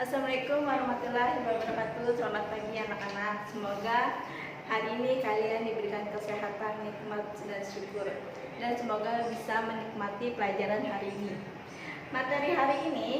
Assalamualaikum warahmatullahi wabarakatuh. Selamat pagi anak-anak. Semoga hari ini kalian diberikan kesehatan, nikmat, dan syukur, dan semoga bisa menikmati pelajaran hari ini. Materi hari ini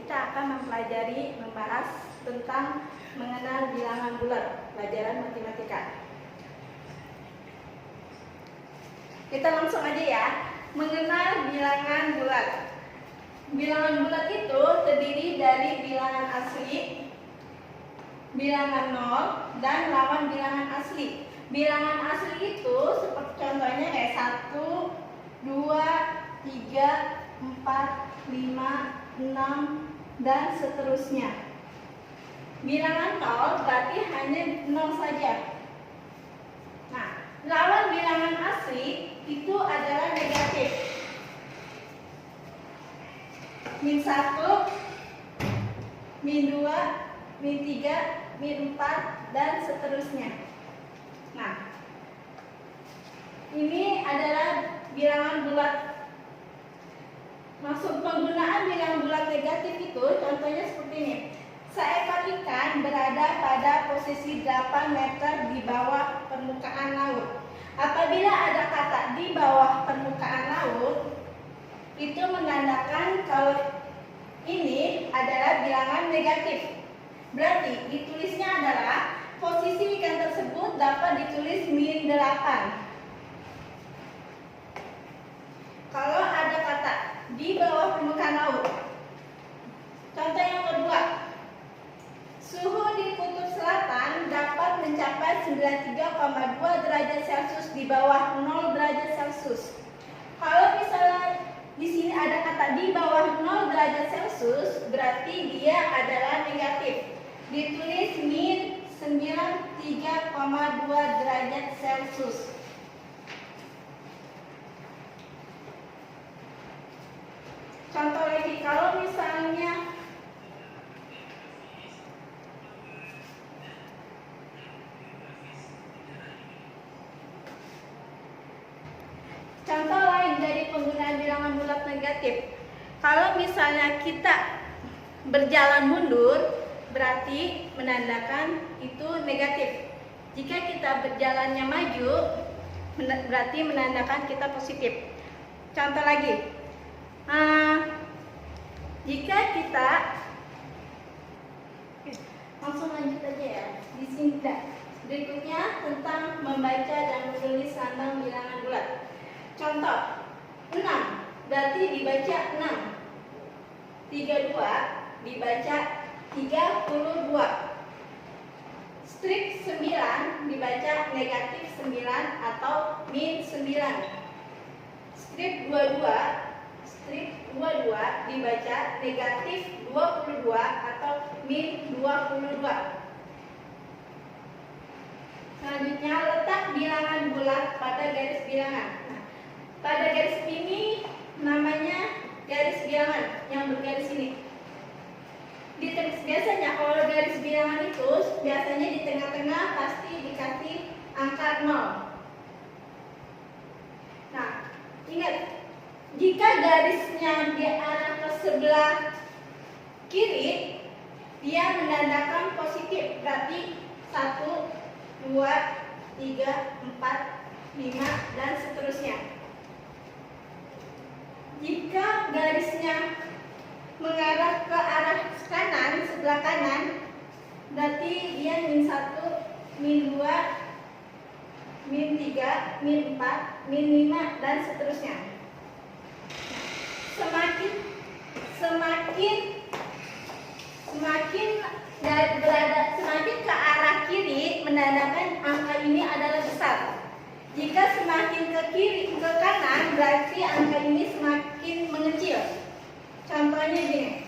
kita akan membahas tentang mengenal bilangan bulat, pelajaran matematika. Kita langsung aja ya, mengenal bilangan bulat. Bilangan bulat itu terdiri dari bilangan asli, bilangan nol, dan lawan bilangan asli. Bilangan asli itu seperti contohnya kayak 1, 2, 3, 4, 5, 6, dan seterusnya. Bilangan nol berarti hanya 0 saja. Nah, lawan bilangan asli itu adalah negatif. Min 1, min 2, min 3, min 4, dan seterusnya. Nah, ini adalah bilangan bulat. Maksud penggunaan bilangan bulat negatif itu contohnya seperti ini. Seekor ikan berada pada posisi 8 meter di bawah permukaan laut. Apabila ada kata di bawah permukaan laut, itu menandakan kalau ini adalah bilangan negatif. Berarti ditulisnya adalah posisi ikan tersebut dapat ditulis min 8. Kalau ada kata di bawah permukaan laut. Contoh yang kedua, suhu di kutub selatan dapat mencapai 93,2 derajat Celcius di bawah 0 derajat Celcius. Kalau misalnya di sini ada kata di bawah 0 derajat Celcius, berarti dia adalah negatif. Ditulis min 93,2 derajat Celcius. Contoh lagi, kalau misalnya contoh lain dari penggunaan bilangan bulat negatif. Kalau misalnya kita berjalan mundur, berarti menandakan itu negatif. Jika kita berjalannya maju, berarti menandakan kita positif. Contoh lagi, jika kita langsung lanjut aja ya. Di sini berikutnya tentang membaca dan menulis tentang bilangan bulat. Contoh, 6 berarti dibaca 6. 32 dibaca 32. Strip 9 dibaca negatif 9 atau min 9. Strip 22 dibaca negatif 22 atau min 22. Selanjutnya, letak bilangan bulat pada garis bilangan. Pada garis ini namanya garis bilangan yang bergaris ini. Biasanya kalau garis bilangan itu biasanya di tengah-tengah pasti dikasih angka 0. Nah, ingat, jika garisnya diarah ke sebelah kiri, dia menandakan positif. Berarti 1, 2, 3, 4, 5, dan seterusnya. Jika garisnya mengarah ke arah kanan, sebelah kanan, berarti dia min 1, min 2, min 3, min 4, min 5, dan seterusnya. Semakin ke arah kiri menandakan angka ini adalah besar. Jika semakin ke kiri ke kanan, berarti angka ini semakin mengecil. Contohnya gini.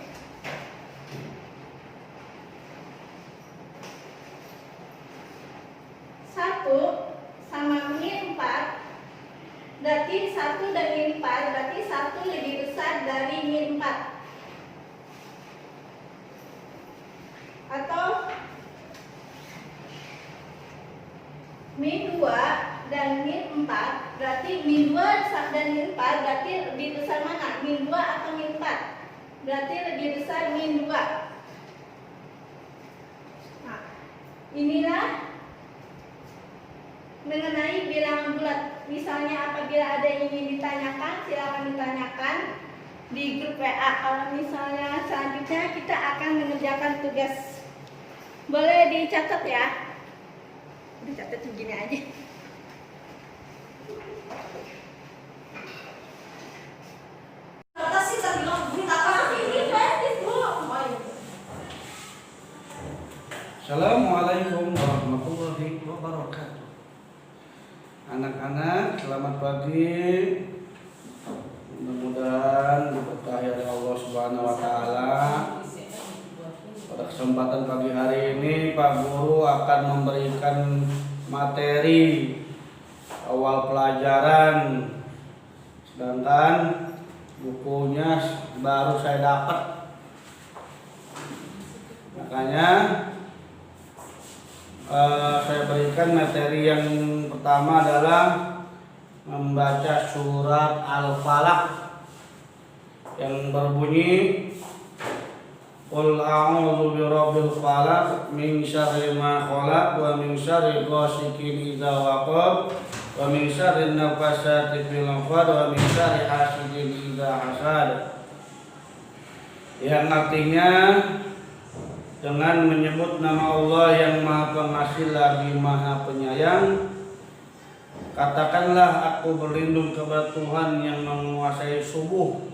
1 sama min 4, berarti 1 dan min 4, berarti 1 lebih besar dari min 4. Atau min 2 dan min 4, berarti min 2 dan min 4 berarti lebih besar mana? Min 2 atau min 4? Berarti lebih besar min 2. Inilah mengenai bilangan bulat. Misalnya apabila ada yang ingin ditanyakan, silakan ditanyakan di grup WA. Kalau misalnya selanjutnya kita akan mengerjakan tugas. Boleh dicatat ya. Dicatat begini aja. Assalamualaikum warahmatullahi wabarakatuh. Anak-anak, selamat pagi. Mudah-mudahan diberkahi oleh Allah Subhanahu wa taala. Pada kesempatan pagi hari ini Pak Guru akan memberikan materi awal pelajaran. Sedangkan bukunya baru saya dapat. Makanya saya berikan materi yang pertama adalah membaca surat Al-Falaq yang berbunyi Qul a'udzu birabbil falaq min syarri ma khalaq wa min syarri ghasiqin idza waqab wa min syarri nafasati fil 'uqad wa min syarri hasidin idza hasad. Yang artinya dengan menyebut nama Allah yang Maha Pengasih lagi Maha Penyayang, katakanlah aku berlindung kepada Tuhan yang menguasai subuh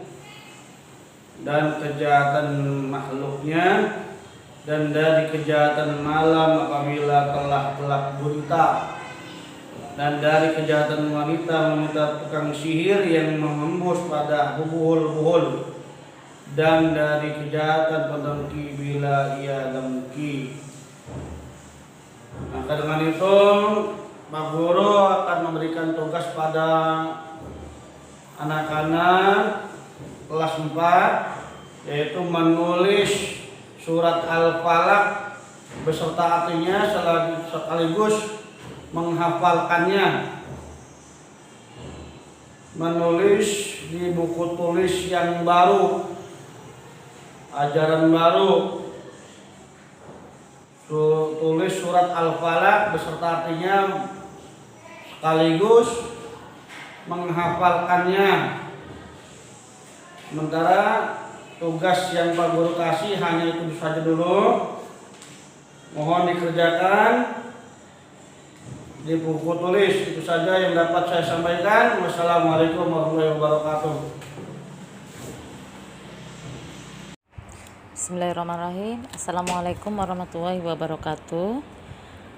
dan kejahatan makhluknya, dan dari kejahatan malam apabila telah gelap gulita, dan dari kejahatan wanita tukang sihir yang mengembus pada buhul-buhul, dan dari kejahatan pendengki bila ia dengki. Maka dengan itu Pak Guru akan memberikan tugas pada anak-anak kelas 4, yaitu menulis surat Al-Falaq beserta artinya sekaligus menghafalkannya. Menulis di buku tulis yang baru, ajaran baru, tulis surat Al-Falaq beserta artinya sekaligus menghafalkannya. Sementara tugas yang Pak Guru kasih hanya itu saja dulu. Mohon dikerjakan di buku tulis. Itu saja yang dapat saya sampaikan. Wassalamualaikum warahmatullahi wabarakatuh. Bismillahirrahmanirrahim. Assalamualaikum warahmatullahi wabarakatuh.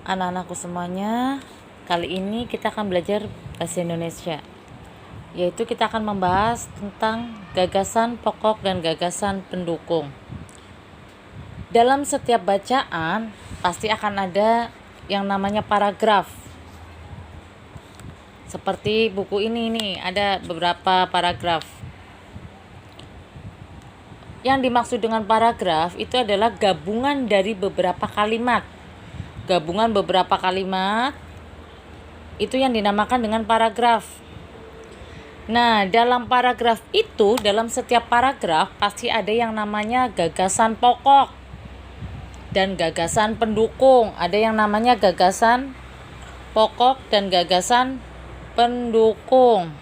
Anak-anakku semuanya, kali ini kita akan belajar bahasa Indonesia, yaitu kita akan membahas tentang gagasan pokok dan gagasan pendukung. Dalam setiap bacaan pasti akan ada yang namanya paragraf. Seperti buku ini nih, ada beberapa paragraf. Yang dimaksud dengan paragraf itu adalah gabungan dari beberapa kalimat. Gabungan beberapa kalimat itu yang dinamakan dengan paragraf. Nah, dalam paragraf itu, dalam setiap paragraf pasti ada yang namanya gagasan pokok dan gagasan pendukung. Ada yang namanya gagasan pokok dan gagasan pendukung.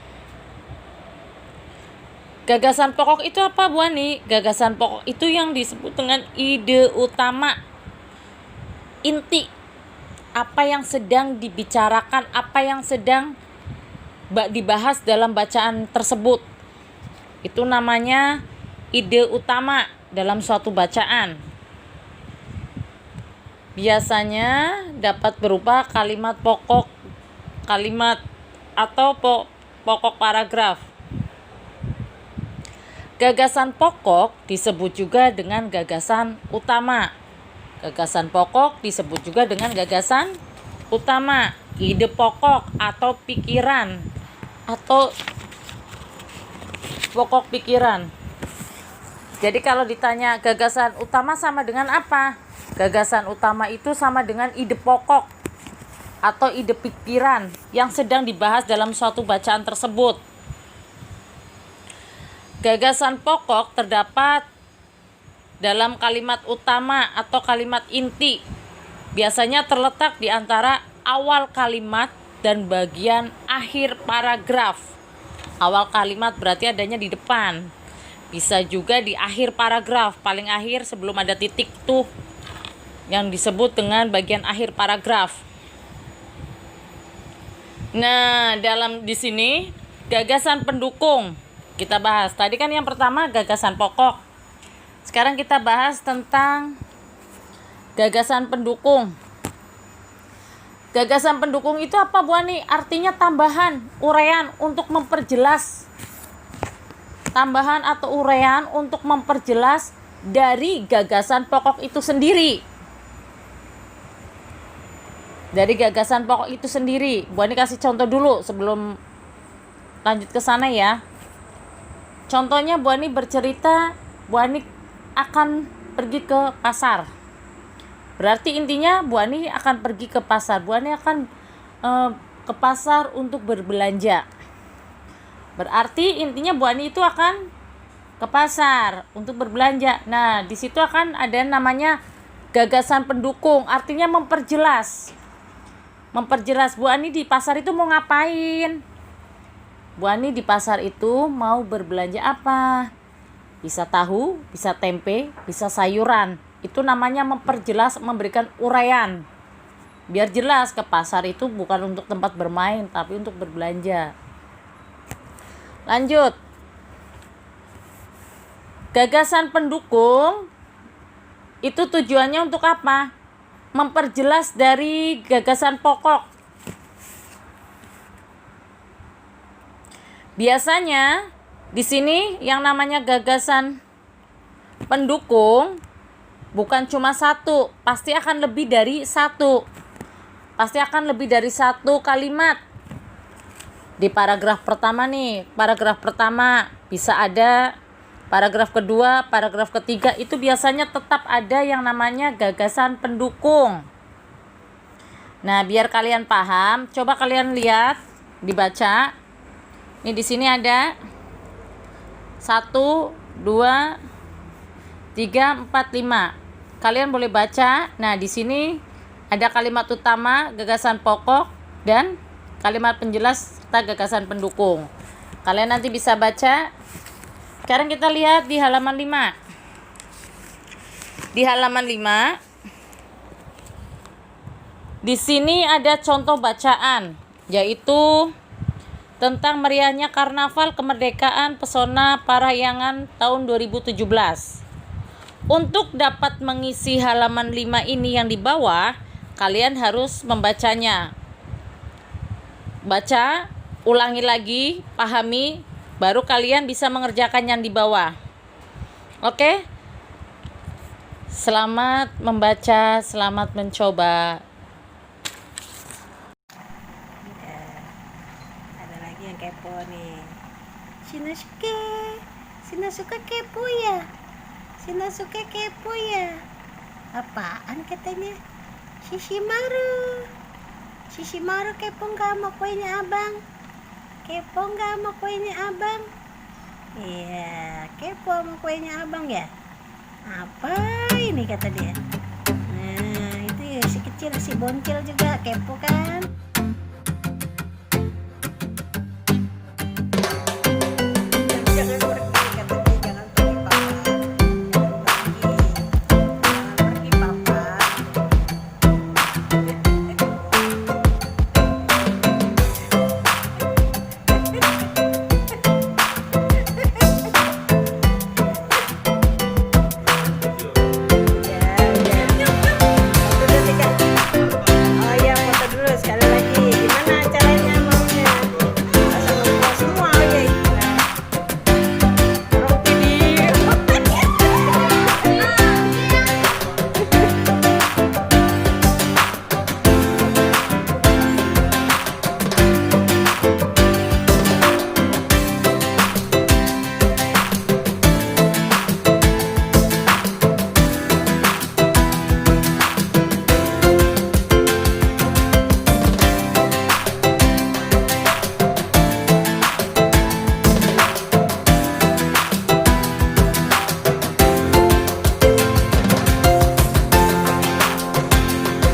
Gagasan pokok itu apa, Bu Ani? Gagasan pokok itu yang disebut dengan ide utama, inti, apa yang sedang dibicarakan, apa yang sedang dibahas dalam bacaan tersebut. Itu namanya ide utama dalam suatu bacaan. Biasanya dapat berupa kalimat pokok, kalimat atau pokok paragraf. Gagasan pokok disebut juga dengan gagasan utama. Gagasan pokok disebut juga dengan gagasan utama, ide pokok atau pikiran atau pokok pikiran. Jadi kalau ditanya gagasan utama sama dengan apa? Gagasan utama itu sama dengan ide pokok atau ide pikiran yang sedang dibahas dalam suatu bacaan tersebut. Gagasan pokok terdapat dalam kalimat utama atau kalimat inti. biasanya terletak di antara awal kalimat dan bagian akhir paragraf. Awal kalimat berarti adanya di depan. Bisa juga di akhir paragraf, paling akhir sebelum ada titik tuh yang disebut dengan bagian akhir paragraf. Nah, di sini gagasan pendukung kita bahas. Tadi kan yang pertama gagasan pokok. Sekarang kita bahas tentang gagasan pendukung. Gagasan pendukung itu apa, Bu Ani? Artinya tambahan, uraian untuk memperjelas. Tambahan atau uraian untuk memperjelas dari gagasan pokok itu sendiri. Dari gagasan pokok itu sendiri. Bu Ani kasih contoh dulu sebelum lanjut ke sana ya. Contohnya Bu Ani bercerita, Bu Ani akan pergi ke pasar. Berarti intinya Bu Ani akan pergi ke pasar. Bu Ani akan ke pasar untuk berbelanja. Berarti intinya Bu Ani itu akan ke pasar untuk berbelanja. Nah, di situ akan ada namanya gagasan pendukung, artinya memperjelas. Memperjelas Bu Ani di pasar itu mau ngapain? Bu Ani di pasar itu mau berbelanja apa? Bisa tahu, bisa tempe, bisa sayuran. Itu namanya memperjelas, memberikan uraian. Biar jelas ke pasar itu bukan untuk tempat bermain, tapi untuk berbelanja. Lanjut. Gagasan pendukung itu tujuannya untuk apa? Memperjelas dari gagasan pokok. Biasanya di sini yang namanya gagasan pendukung bukan cuma satu, pasti akan lebih dari satu. Pasti akan lebih dari satu kalimat. Di paragraf pertama nih, paragraf pertama bisa ada, paragraf kedua, paragraf ketiga itu biasanya tetap ada yang namanya gagasan pendukung. Nah, biar kalian paham, coba kalian lihat, dibaca. Ini di sini ada 1, 2, 3, 4, 5. Kalian boleh baca. Nah, di sini ada kalimat utama, gagasan pokok, dan kalimat penjelas serta gagasan pendukung. Kalian nanti bisa baca. Sekarang kita lihat di halaman 5. Di halaman 5, di sini ada contoh bacaan, yaitu tentang meriahnya Karnaval Kemerdekaan Pesona Parahyangan tahun 2017. Untuk dapat mengisi halaman 5 ini yang di bawah, kalian harus membacanya. Baca, ulangi lagi, pahami, baru kalian bisa mengerjakan yang di bawah. Oke? Selamat membaca, selamat mencoba. Ada lagi yang kepo nih. Shinosuke kepo ya. Shinosuke kepo ya. Apaan katanya? Shishimaru kepo nggak sama kuenya abang? Kepo nggak sama kuenya abang? Iya, kepo sama kuenya abang ya. Apa ini kata dia? Nah, itu ya si kecil, si boncil juga kepo kan?